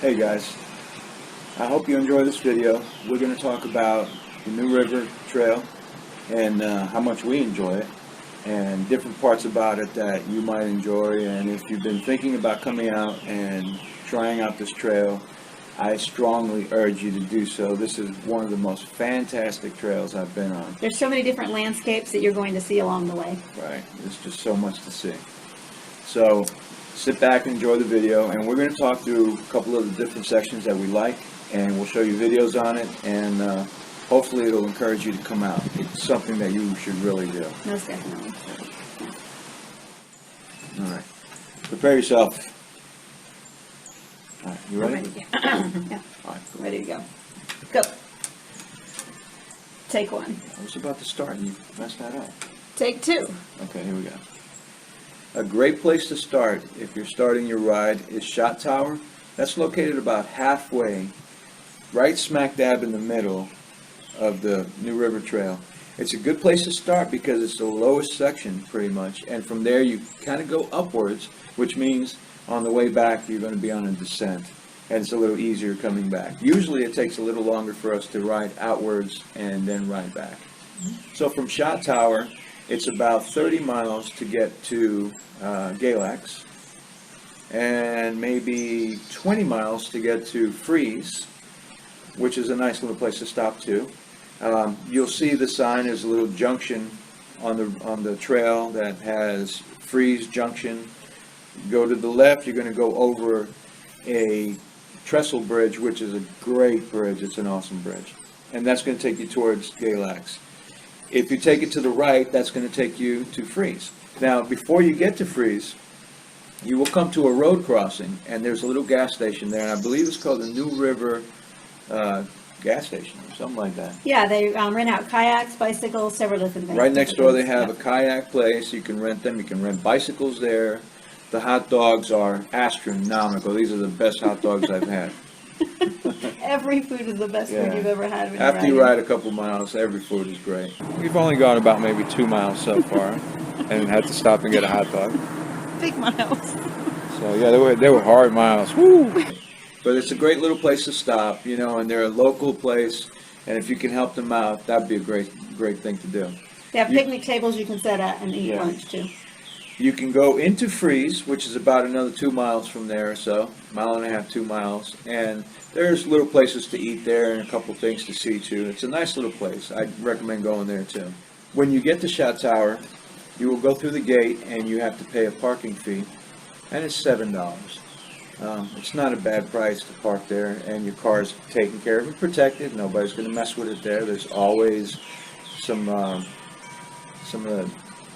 Hey guys, I hope you enjoy this video. We're going to talk about the New River Trail and how much we enjoy it and different parts about it that you might enjoy. And if you've been thinking about coming out and trying out this trail, I strongly urge you to do so. This is one of the most fantastic trails I've been on. There's so many different landscapes that you're going to see along the way. Right, there's just so much to see. So sit back and enjoy the video, and we're going to talk through a couple of the different sections that we like, and we'll show you videos on it, and hopefully it'll encourage you to come out. It's something that you should really do. Most definitely. All right, prepare yourself. All right, you ready? Yeah. All right, cool. Ready to go. Go. Take one. I was about to start, and you messed that up. Take two. Okay, here we go. A great place to start if you're starting your ride is Shot Tower. That's located about halfway, right smack dab in the middle of the New River Trail. It's a good place to start because it's the lowest section pretty much, and from there you kind of go upwards, which means on the way back you're going to be on a descent, and it's a little easier coming back. Usually it takes a little longer for us to ride outwards and then ride back. So from Shot Tower, it's about 30 miles to get to Galax, and maybe 20 miles to get to Freeze, which is a nice little place to stop too. You'll see the sign is a little junction on the trail that has Freeze Junction. Go to the left, you're going to go over a trestle bridge, which is a great bridge. It's an awesome bridge, and that's going to take you towards Galax. If you take it to the right, that's going to take you to Freeze. Now, before you get to Freeze, you will come to a road crossing, and there's a little gas station there, and I believe it's called the New River gas station or something like that. Yeah, they rent out kayaks, bicycles, several different things. Right next door they things. have Yep. a kayak place. You can rent them. You can rent bicycles there. The hot dogs are astronomical. These are the best hot dogs I've had. Every food is the best Yeah. food you've ever had. When After you you're ride a couple miles, every food is great. We've only gone about maybe 2 miles so far, and had to stop and get a hot dog. big miles. So yeah, they were hard miles. Woo! But it's a great little place to stop, you know, and they're a local place, and if you can help them out, that'd be a great thing to do. They have picnic tables you can sit at and eat Yeah. lunch too. You can go into Freeze, which is about another 2 miles from there or so, 1.5 miles, 2 miles, and there's little places to eat there and a couple things to see too. It's a nice little place. I'd recommend going there too. When you get to Shot Tower, you will go through the gate and you have to pay a parking fee, and it's $7. It's not a bad price to park there, and your car's taken care of and protected. Nobody's going to mess with it there. There's always some of the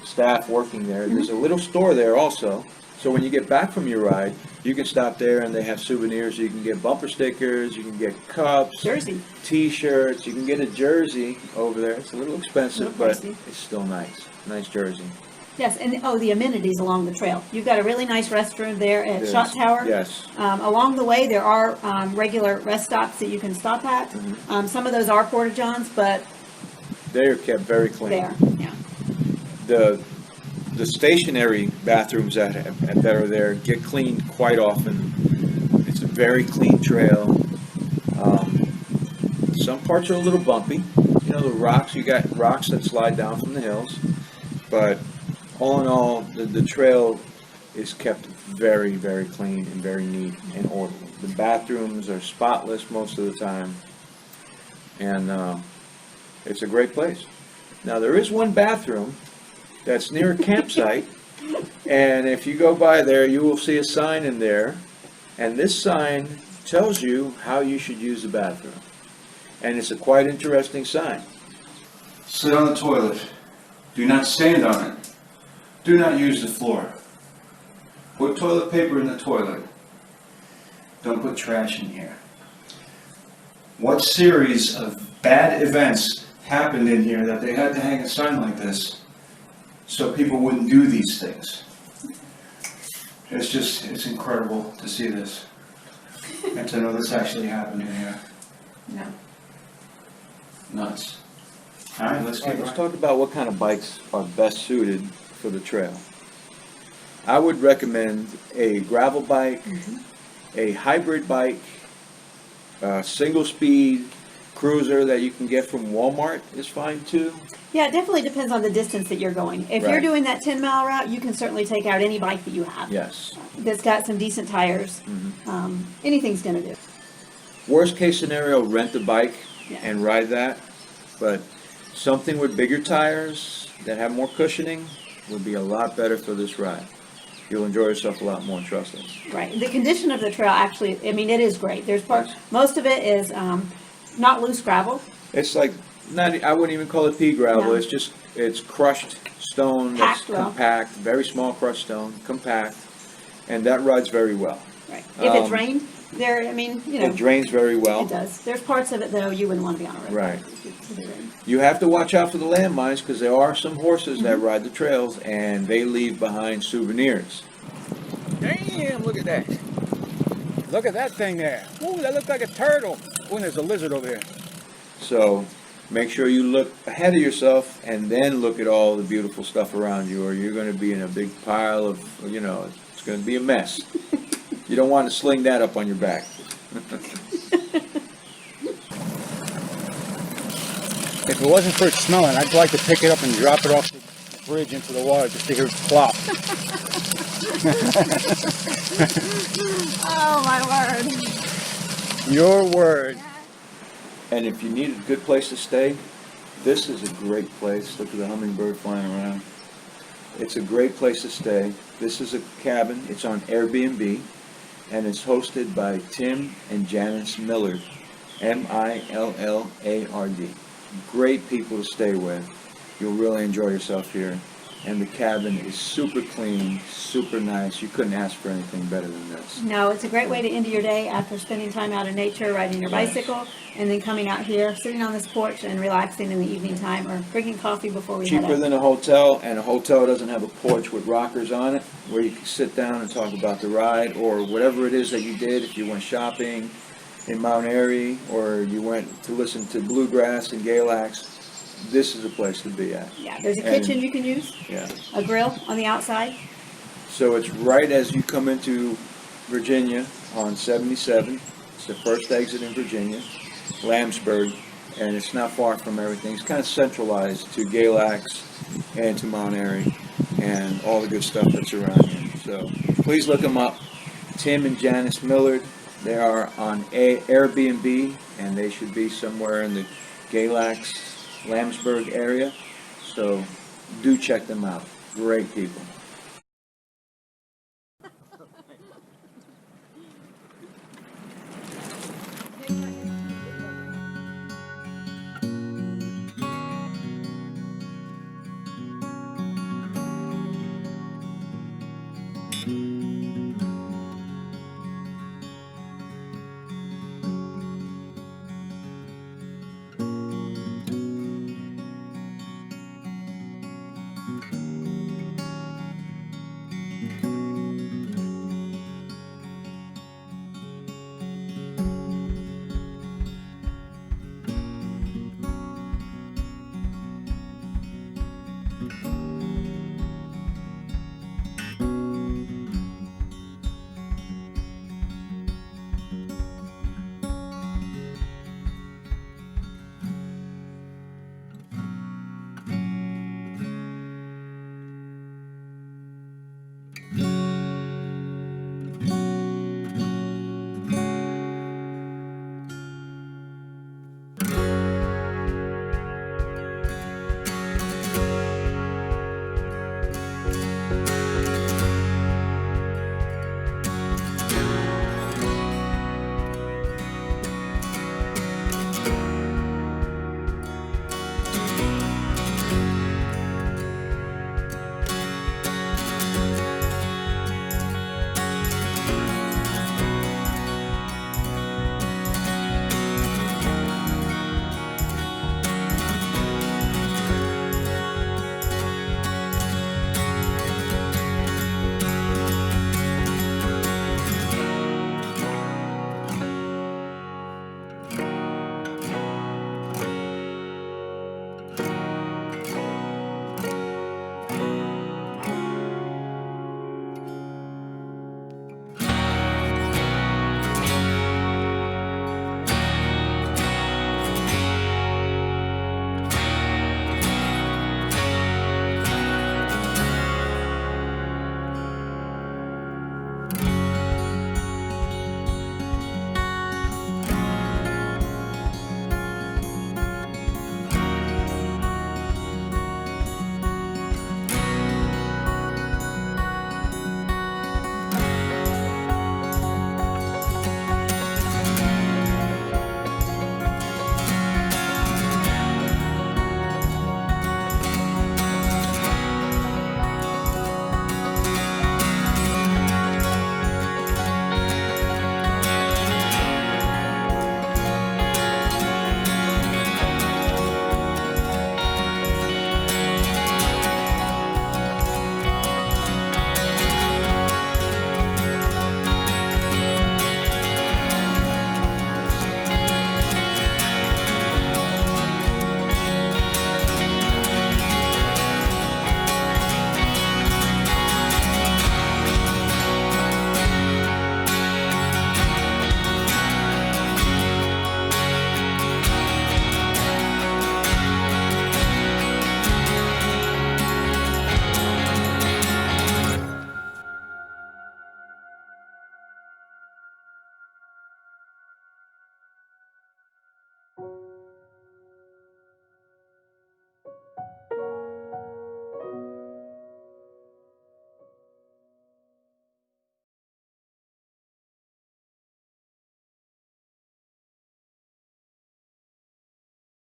staff working there. There's a little store there also, so when you get back from your ride, you can stop there and they have souvenirs. You can get bumper stickers, you can get cups, Jersey. t-shirts, you can get a jersey over there. It's a little expensive, Little but pricey. it's still nice jersey. Yes, and the amenities along the trail. You've got a really nice restroom there at Yes. Shot Tower. Yes. Along the way, there are regular rest stops that you can stop at. Mm-hmm. Some of those are porta johns, but They are kept very clean. there, yeah. The stationary bathrooms that are there get cleaned quite often. It's a very clean trail. Some parts are a little bumpy. You know, the rocks, you got rocks that slide down from the hills. But all in all, the trail is kept very, very clean and very neat and orderly. The bathrooms are spotless most of the time. And it's a great place. Now, there is one bathroom that's near a campsite, and if you go by there, you will see a sign in there, and this sign tells you how you should use the bathroom. And it's a quite interesting sign. Sit on the toilet. Do not stand on it. Do not use the floor. Put toilet paper in the toilet. Don't put trash in here. What series of bad events happened in here that they had to hang a sign like this so people wouldn't do these things? It's incredible to see this and to know this actually happened in here. No. Nuts. All right, let's All right, get let's right. talk about what kind of bikes are best suited for the trail. I would recommend a gravel bike, a hybrid bike, Single speed cruiser that you can get from Walmart is fine too. Yeah, it definitely depends on the distance that you're going. If you're Right. doing that 10-mile route, you can certainly take out any bike that you have. Yes. That's got some decent tires. Anything's gonna do. Worst case scenario, rent a bike Yeah. and ride that. But something with bigger tires that have more cushioning would be a lot better for this ride. You'll enjoy yourself a lot more, trust us. Right. The condition of the trail actually, I mean, it is great. There's part, most of it is not loose gravel. It's like, not, I wouldn't even call it pea gravel, No. it's crushed stone that's Packed well. compact, very small crushed stone, compact, and that rides very well. Right. If it's Um, rained, there, I mean, you know, It drains very well. it does. There's parts of it though you wouldn't want to be on a road. Right. If it rained. You have to watch out for the landmines because there are some horses that ride the trails and they leave behind souvenirs. Damn, look at that. Look at that thing there. Ooh, that looks like a turtle. Oh, and there's a lizard over there. So make sure you look ahead of yourself and then look at all the beautiful stuff around you or you're going to be in a big pile of, you know, it's going to be a mess. You don't want to sling that up on your back. If it wasn't for it smelling, I'd like to pick it up and drop it off the bridge into the water just to hear it plop. Oh my word. Your word. And if you need a good place to stay, this is a great place. Look at the hummingbird flying around. It's a great place to stay. This is a cabin. It's on Airbnb, and it's hosted by Tim and Janice Millard, Millard. Great people to stay with. You'll really enjoy yourself here. And the cabin is super clean, super nice. You couldn't ask for anything better than this. No, it's a great way to end your day after spending time out in nature, riding your Yes. bicycle, and then coming out here, sitting on this porch and relaxing in the evening time or drinking coffee before we head Cheaper out. than a hotel, and a hotel doesn't have a porch with rockers on it where you can sit down and talk about the ride or whatever it is that you did. If you went shopping in Mount Airy or you went to listen to bluegrass and Galax, this is a place to be at. Yeah, there's a And- kitchen you can use, Yeah. a grill on the outside. So it's right as you come into Virginia on 77. It's the first exit in Virginia, Lambsburg, and it's not far from everything. It's kind of centralized to Galax and to Mount Airy and all the good stuff that's around here. So please look them up. Tim and Janice Millard. They are on Airbnb, and they should be somewhere in the Galax, Lambsburg area. So do check them out. Great people.